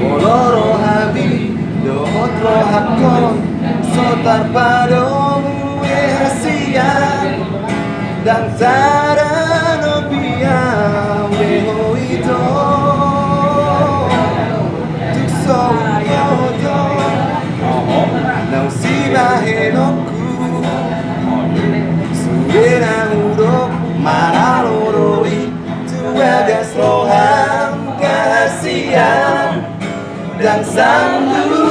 Oloro habi Dohotro hakon Sotar padomu hasian Dan sarano biang Weho ito Tukso yoto Nang sibahe noku Surena huruf Maraloroi Tuagas loham kasihan Dan sandu